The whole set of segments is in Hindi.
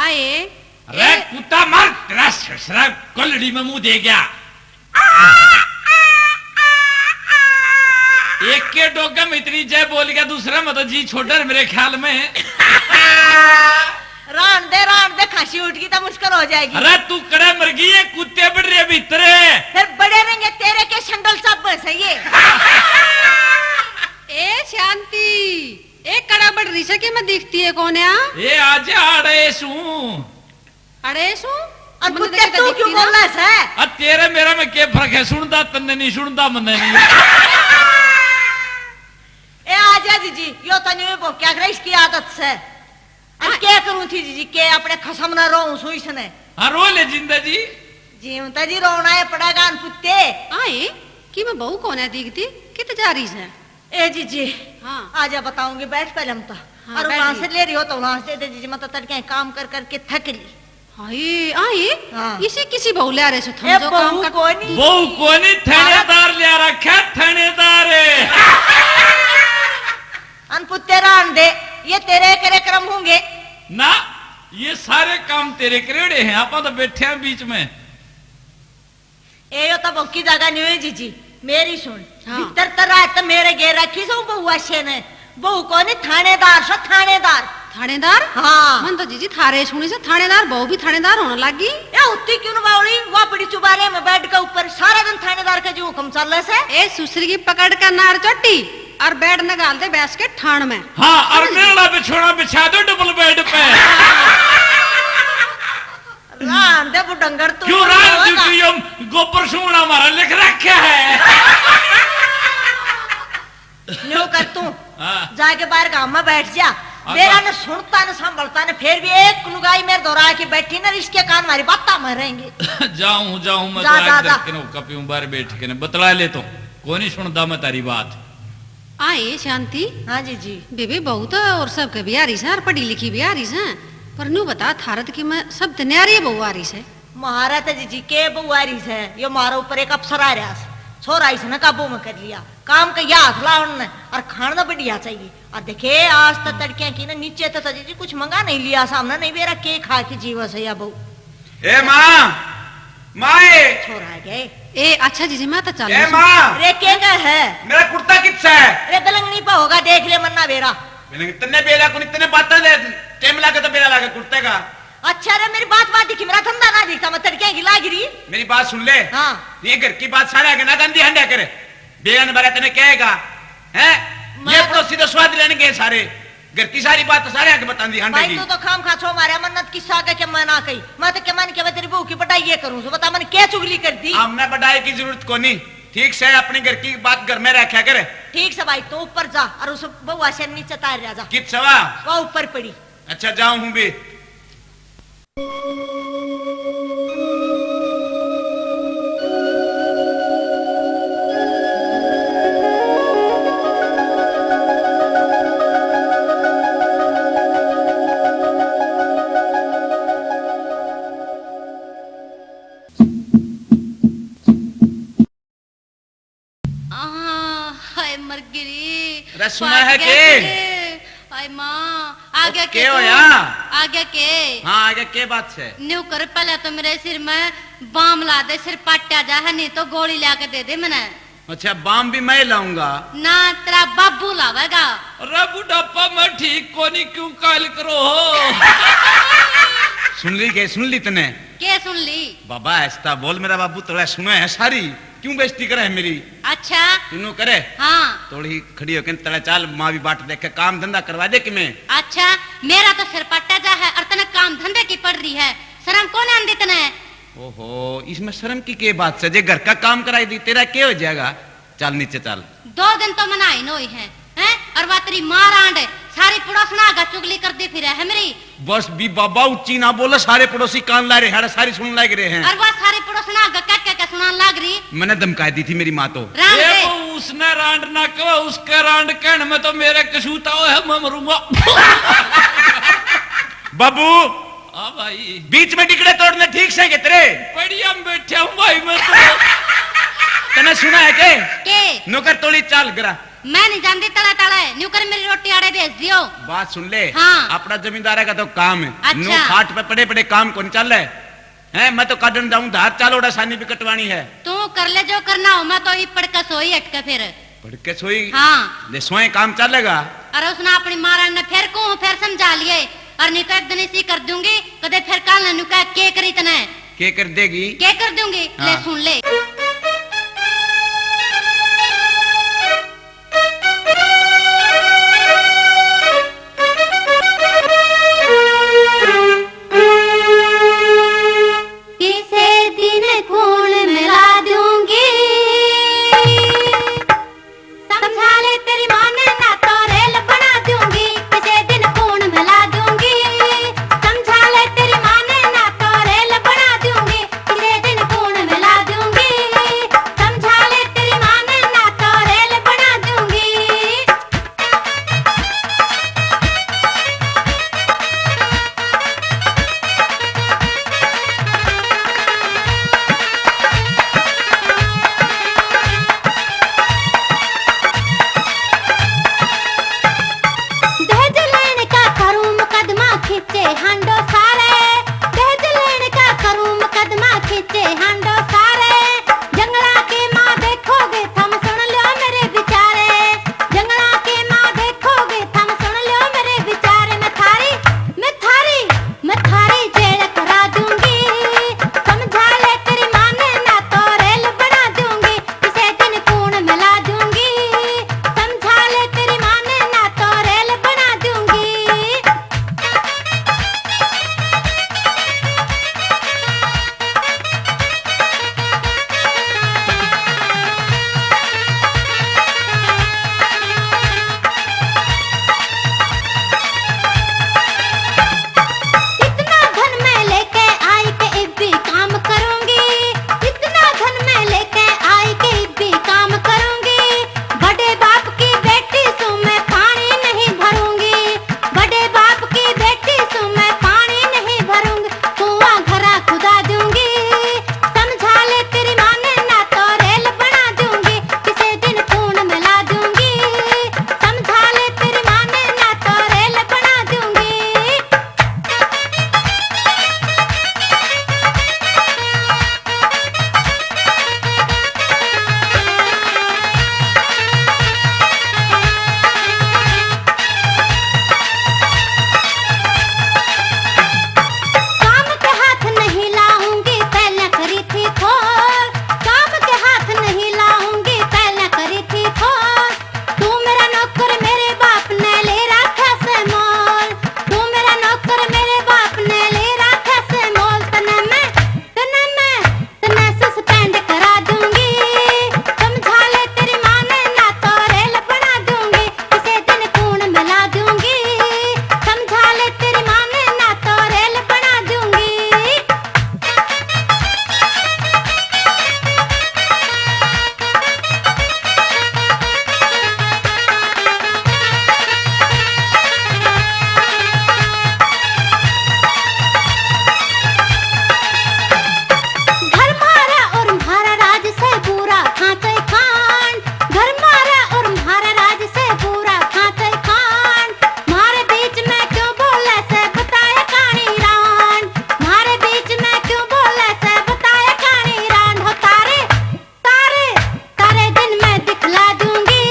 आए। अरे कुत्ता मार, तेरा ससुरा कोलड़ी में मुंह दे गया। एक के डोगा में इतनी जय बोल गया, दूसरा में तो जी छोटा मेरे ख्याल में। रान दे खांसी उठ गई तो मुश्किल हो जाएगी। अरे तू कड़े मर गई है, कुत्ते बढ़ रहे भीतरे। फिर बड़े रहेंगे तेरे के शंडल सब बस है ये। ए शांति, एक कड़ा बढ़ रही से कि मैं दिखती है कौन है? ये आज अड़ेसू अड़ेसू और कुत्ते तू क्यों बोल रहा है? अब तेरे मेरा में क्या फर्क है? सुनता तन्ने नहीं, सुनता मन्ने नहीं। ए आजा जीजी, यो तो नहीं वो क्या करे इसकी आदत से। अब क्या करूं थी जीजी के अपने खसम ना रोऊं सुई सने। हाँ रो ले जिंदा जी। जीवता जी रोना है पड़ेगा अन कुत्ते। आए कि मैं बहू कौन है दिखती? कित जा रही है? ए जीजी हाँ आजा बताऊंगी, बैठ पहले हम तो। हाँ, और बैठ वहां ली। से ले रही हो तो वहां से दे जीजी, मैं तो तड़के काम कर करके थक ली। आए आए हाँ। इसी किसी बहू ले आ रहे ए थम जो काम बहू कर। कोनी बहु कोनी थानेदार ले रखा, थानेदार अन कुत्ते रान दे, ये तेरे करे क्रम होंगे ना। ये सारे काम तेरे करेड़े हैं, आप तो बैठे हैं बीच में। ए यो तो बक्की जगह नहीं हुई जीजी, मेरी सुन। हाँ। भीतर तरह तो मेरे घेर रखी सो बहू अच्छे ने। बहू कोनी थानेदार सो थानेदार। थानेदार? हाँ मन तो जीजी थारे सुनी से थानेदार बहू भी थानेदार होने लगी। ए उत्ती क्यों बावड़ी, वो बड़ी चुबारे में बेड के ऊपर सारा दिन थानेदार का जो हुक्म चल रहा से। ए सुसरी की पकड़ कर नार चोटी और बेड न गालते बैस के ठाण में। हाँ, और मेरा बिछोड़ा बिछा दो डबल बेड पे। रान दे बुडंगर तू क्यों रात ड्यूटी गोपर सुमड़ा हमारा लिख रखा है। न्यू कर तू हाँ। जाके बाहर गांव में बैठ जा। मेरा न सुनता न संभलता न, फिर भी एक लुगाई मेरे दोहरा के बैठी न, इसके कान मारी बात मरेंगे। जाऊं जाऊं मैं जा, जा, तो जा। एक कपी बार बैठ के बतला ले तो कौन ही सुनता मैं तारी बात। आए शांति हाँ जीजी बेबी बहू तो और सब के भी आ रही है और पढ़ी लिखी भी आ रही है, पर न्यू बता थारत की मैं सब न्यारी बहू आ रही है। महाराज जीजी के बुआरी से ये मारो ऊपर एक अफसर आ रहा है, छोरा इसने काबू में कर लिया। काम का या हथला उन्होंने, और खाना बढ़िया चाहिए। और देखे आज तक तड़कियां की ना नीचे तो जीजी कुछ मंगा नहीं लिया, सामने नहीं बेरा के खा के जीवा से या बहू। ए माँ, माँ छोरा आ गए। ए अच्छा जीजी मैं तो चल ए माँ, रे के का है? मेरा कुर्ता कितना है? रे दलंगनी पे होगा, देख ले मन्ना बेरा। इतने बेला को इतने बातें दे टाइम लगे तो बेला लगे कुर्ते का। अच्छा रे मेरी बात दिखी, मेरा धंधा ना दिखता, मैं तड़कियां गिला गिरी। मेरी बात सुन ले। हाँ ये घर की बात सारे आगे ना गंदी हंडा करे। बेगन बारे तेने कहेगा हैं? ये पड़ोसी तो स्वाद लेने गए सारे, घर की सारी बात तो सारे आगे बता दी हंडा भाई की। तू तो खाम खा छो मारे मन्नत किस्सा का के मैं ना कही, मैं तो के मन के तेरी बहू की बटाई ये करूं, सो बता मैंने क्या चुगली कर दी। हमने बढ़ाई की जरूरत को नहीं, ठीक से अपने घर की बात घर में रखा करे। ठीक से भाई तू ऊपर जा और उस बउआ से नीचे तार जा। कित सवा? वो ऊपर पड़ी। अच्छा जाऊं हूं भी। हाय मर गिरी। अरे सुना है के? हाय माँ आगे के हो यहाँ? आगे के हाँ आगे के बात है? न्यू कर पहले तो मेरे सिर में बाम ला दे, सिर पट्टा जा है, नहीं तो गोली ला के दे दे मैंने। अच्छा बाम भी मैं लाऊंगा ना तेरा बाबू लावेगा। अरे बुढ़ापा मैं ठीक कोनी क्यों काल करो हो। सुन ली के? सुन ली तने? के सुन ली? बाबा ऐसा बोल, मेरा बाबू थोड़ा सुना है सारी, क्यों बेइज्जती करे है मेरी? अच्छा तू करे हाँ थोड़ी खड़ी होकर तड़ा चाल, माँ भी बाट देख के काम धंधा करवा दे कि मैं। अच्छा मेरा तो सिर पट्टा जा है और तने काम धंधे की पड़ रही है, शर्म कौन आंदी तने? ओहो इसमें शर्म की के बात से, जे घर का काम कराई दी तेरा क्या हो जाएगा? चल नीचे चल। 2 दिन तो मनाई नोई है हैं? और वह तेरी माँ रांड सारी पड़ोसना आगा चुगली कर दी फिर है मेरी। बस भी बाबा उच्ची ना बोला, सारे पड़ोसी कान ला रहे हैं, सारी सुन लग रहे हैं। और वह सारी पड़ोसना आगा कट के सुनान लग रही। मैंने धमकाई दी थी मेरी माँ तो। रांड ये दे। वो उसने रांड ना कहो, उसके रांड कहने में तो मेरे कसूता है, मैं मरूंगा। बाबू हाँ भाई बीच में टिकड़े तोड़ने ठीक से के तेरे? बढ़िया बैठा हूँ भाई मैं तो। तने सुना है के? के नौकर तोड़ी चाल करा मैं नहीं जानती तला तला न्यू कर मेरी रोटी आड़े भेज दियो। बात सुन ले। हाँ। अपना जमींदार का तो काम है। अच्छा। नो खाट पे पड़े पड़े काम कौन चल रहा है? मैं तो काटन जाऊं धार चालोड़ा सानी भी कटवानी है। तू कर ले जो करना हो, मैं तो ही पड़ के सोई हटके फिर। पढ़ के सोई? हाँ। ले सोए काम चलेगा। अरे उसने अपनी मारा ने फिर को फिर समझा लिए और नहीं तो एक दिन इसी कर दूंगी कदे फिर कल नु कह के करी तने के कर देगी? के कर दूंगी। हाँ। ले सुन ले। किसे दिन खून मिला दूंगी, समझा ले तेरी माँ ने ना तो रेल बना दूंगी। किसे दिन खून मिला दूंगी, समझा ले तेरी माँ ने ना तो रेल बना दूंगी। किसे दिन खून मिला दूंगी, समझा ले तेरी माँ ने ना तो रेल बना दूंगी। दहेज लेने का करूं मुकदमा खींचे हांडो सारे, दहेज लेने का करूं मुकदमा खींचे हांडो सारे। जंगला के माँ देखोगे थम सुन लो मेरे विचारे, जंगला के माँ देखोगे थम सुन लो मेरे विचारे। मैं थारी जेल करा दूंगी, समझा ले तेरी माँ ने ना तो रेल बना दूंगी। किसे दिन खून मिला दूंगी, समझा ले तेरी माँ ने ना तो रेल बना दूंगी। इतना धन मैं लेके आई के इब भी काम करूंगी, इतना धन मैं लेके आई के इब भी काम करूंगी। बड़े बाप की बेटी सू मैं पानी नहीं भरूंगी, बड़े बाप की बेटी सू मैं पानी नहीं भरूंगी। कुआं घरा खुदा दूंगी, समझा ले तेरी माँ ने ना तो रेल बना दूंगी। किसे दिन खून मिला दूंगी, समझा ले तेरी माँ ने ना तो रेल बना दूंगी। काम के हाथ नहीं लाऊंगी पहले करी थी खोल, काम के हाथ नहीं लाऊंगी पहले करी थी खोल। तू मेरा नौकर मेरे बाप ने ले रखा से मोल, तू मेरा नौकर मेरे बाप ने ले रखा से मोल। तने सस्पेंड करा दूंगी, समझा ले तेरी माँ ने ना तो रेल बना दूंगी। किसे दिन खून मिला दूंगी, समझा ले तेरी माँ ने ना तो रेल बना दूंगी। घर मारा और म्हारा राज से पूरा खाते खान, घर मारा और म्हारा राज से पूरा खाते खान। मारे बीच में क्यों बोले से बताया कहानी रान, मारे बीच में क्यों बोले से बताया कहानी रान। हो तारे तारे तारे दिन मैं दिखला दूंगी,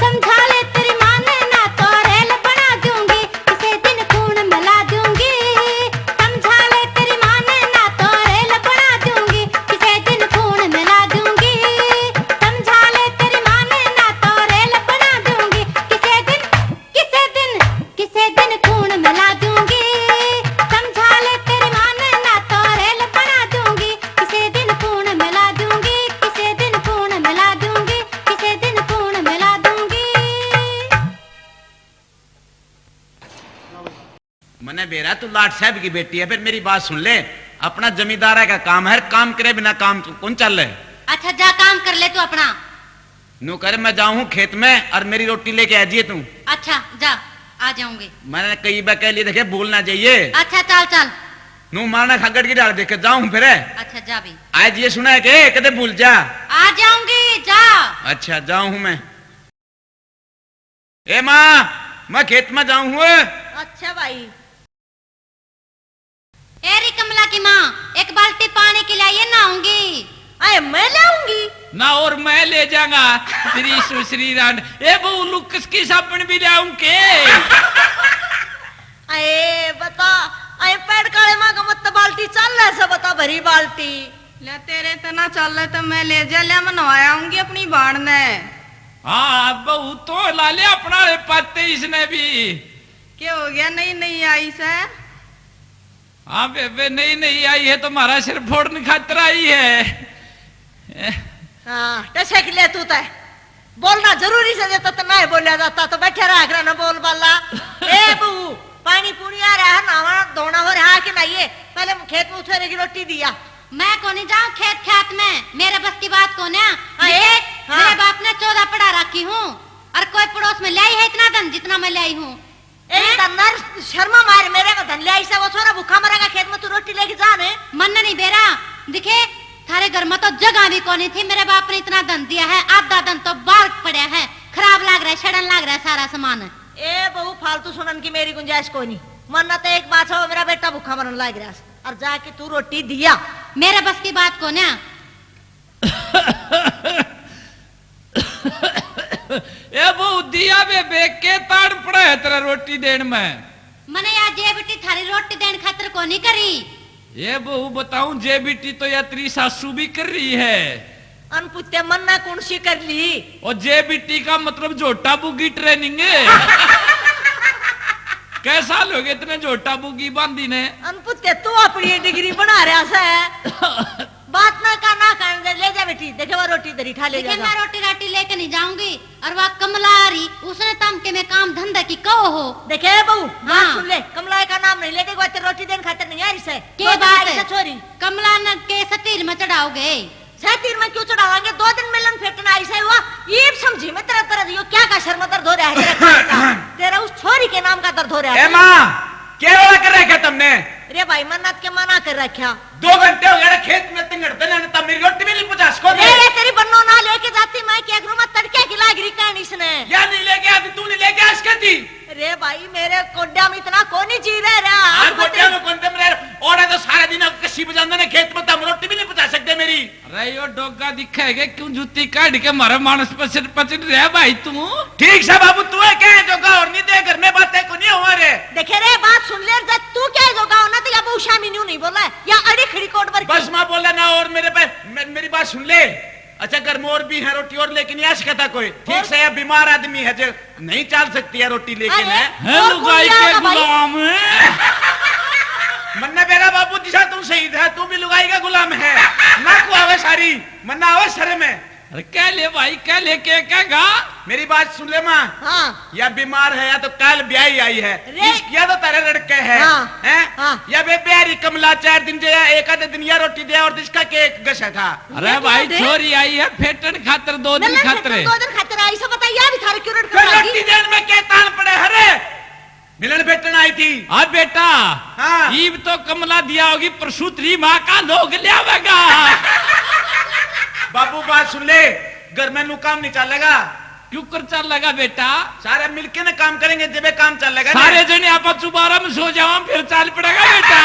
समझा ले तेरी माँ ने ना तो रेल बना दूंगी। किसे दिन खून मिला दूंगी, समझा ले तेरी माँ ने ना तो रेल बना दूंगी। किसे दिन खून मिला दूंगी, समझा ले तेरी माँ ने ना तो रेल बना दूंगी। किसे दिन खून मिला दूंगी, समझा ले तेरी माँ ने ना तो रेल बना दूंगी। किसे दिन खून मिला दूंगी, किसे दिन खून मिला दूंगी, किसे दिन खून मिला दूंगी। मने बेरा तू लाट साहब की बेटी है, फिर मेरी बात सुन ले। अपना जमींदारा का काम है, काम करे बिना काम कौन चल रहा है? अच्छा जा काम कर ले तू अपना। नो कर मैं जाऊं खेत में और मेरी रोटी लेके आ जाइए तू। अच्छा जा आ जाऊंगी। मैंने कई बार कह लिया देखे भूलना चाहिए। अच्छा चल चल। नू मारना खगड़ की डाल देखे जाऊं फिर। अच्छा जा भी। आज ये सुना है कि कदे भूल जा। आ जाऊंगी जा। अच्छा जाऊं हूं मैं। ए माँ मैं खेत में जाऊं हूँ। अच्छा भाई। एरी कमला की माँ, एक बाल्टी पानी के लाइए, नहाऊंगी। अरे मैं लाऊंगी ना, और मैं ले जाऊंगा श्री सुश्री रान। ए बहू लुक्स की साबुन भी लाऊं के? अरे बता, अरे पेड़ काले माँ का मत बाल्टी चल रहा है, बता भरी बाल्टी। ले तेरे तो ना चल रहे तो मैं ले जा, ले मैं नवायाऊंगी अपनी बाण ने। हाँ बहू तो ला ले अपना पाते इसने भी। क्या हो गया, नहीं नहीं आई से? हाँ बेबे नहीं नहीं आई है, तो हमारा सिर फोड़ने खातर आई है। हाँ टसे के लिए तू तय बोलना जरूरी से देता तो नहीं बोला जाता, तो बैठे रहा कर ना बोल बाला। ए बहू पानी पूरी आ रहा है, नहावा धोना हो रहा है कि नहीं? पहले खेत में उठेरे की रोटी दिया। मैं कौन जाऊँ खेत खात में, मेरे बस की बात कौन है? हाँ। मेरे बाप ने 14 पढ़ा रखी हूँ, और कोई पड़ोस में लाई है इतना धन जितना मैं लाई हूँ। नर शर्मा मार, मेरे का धन ले ऐसा वो छोरा भूखा मरेगा खेत में, तू रोटी लेके जाने। मन नहीं बेरा, दिखे थारे घर में तो जगह भी कौन थी, मेरे बाप ने इतना धन दिया है, आधा धन तो बाहर पड़ा है, खराब लग रहा है, सड़न लग रहा है सारा सामान। ए बहू फालतू सुनन की मेरी गुंजाइश कोई नहीं, मरना तो एक बात है, मेरा बेटा भूखा मरने लग रहा है, और जाके तू रोटी दिया। मेरे बस की बात कौन है? ए बहू दिया बेबे के ताड़ पड़ा है तेरा रोटी देने में। मैंने आज ये बेटी थारी रोटी देने खातिर को नहीं करी। ये बहू बताऊं, जे बेटी तो या तेरी सासू भी कर रही है। अनपुत्य मन्ना कौन सी कर ली? और जे बेटी का मतलब झोटा बुगी ट्रेनिंग है। कैसा लोग इतने झोटा बुगी बांधी ने? अनपुत्य तू अपनी डिग्री बना रहा है, बात ना कर दे, ले जा बेटी, देखे वो रोटी दरी ठा ले जा। मैं रोटी राटी लेके नहीं जाऊंगी, और वह कमला आ रही, उसने तम के मैं काम धंधा की कहो हो। देखे बहू बात हाँ। सुन ले, कमला का नाम नहीं लेके तेरे रोटी देने खातिर नहीं आ रही से। के बात है? छोरी कमला न के सतीर में चढ़ाओगे? सतीर में क्यों चढ़ावांगे, 2 दिन मिलन फेंकना ऐसा हुआ, ये समझी मैं तेरा तरह दियो क्या का शर्म दर्द हो रहा है तेरा, तेरा उस छोरी के नाम का दर्द हो रहा ए है। माँ क्या वाला कर रखा तुमने? रे भाई मन्नत के मना कर रखा, 2 घंटे हो गए खेत में तिंगड़ते ना, तब मेरी रोटी भी नहीं पहुंचा सको। रे तेरी बन्नो ना लेके जाती, मैं क्या करूं, मैं तड़के की लाग रही कहनी इसने। या नहीं लेके आती, तू नहीं लेके आ सकती। रे भाई मेरे कोड्या में इतना कौन ही जी रहा आज गोटिया में कौन तुम रहे और तो सारा दिन अब कसी बजाने ने खेत में, तब रोटी भी नहीं पहुंचा सकते मेरी। अरे यो डोगा दिखेगा क्यों जूती काट के मारा मानस पर सिर पचड़ रहा भाई तू। ठीक से बाबू तू है क्या जोगा, और नहीं दे घर में बातें को नहीं हुआ रे। देखे रे बात सुन ले, तू क्या जोगा होना तो या बहु शामी नहीं बोला है, या अड़ी खड़ी कोट पर बस माँ बोला ना, और मेरे पे मेरी बात सुन ले। अच्छा घर में और भी है रोटी और लेकिन नहीं आ सकता कोई, ठीक से है बीमार आदमी है जो नहीं चल सकती है रोटी लेकिन है। है लुगाई के गुलाम है। मन्ना बेरा बाबू दिशा तुम शहीद है, तू भी लुगाई का गुलाम है ना, को आवे सारी मन्ना आवे सर में। अरे क्या ले भाई, क्या लेके क्या गा? मेरी बात सुन ले माँ, हाँ या बीमार है या तो कल ब्याही आई है, या तो तेरे लड़के है, हाँ, हैं? हाँ। या बे प्यारी कमला 4 दिन जो एक आधे दिन या रोटी दिया और जिसका केक गशा था। अरे भाई छोरी आई है फेटन खातर 2 दिन खातर। 2 दिन खातिर आई, सब बताइए भी थारे क्यों रोटी फिर खाएगी? रोटी देने में क्या तान पड़े हरे मिलन बेटन आई थी। हाँ बेटा, हाँ। ईब तो कमला दिया होगी, प्रसूत्री माँ का लोग लियावेगा। बाबू बात सुन ले, घर में नू काम नहीं चलेगा, क्यों कर चल लगा बेटा? सारे मिलके ना काम करेंगे, जब काम चलेगा। सारे जने आप चुबारा में सो जाओ, फिर चाल पड़ेगा बेटा।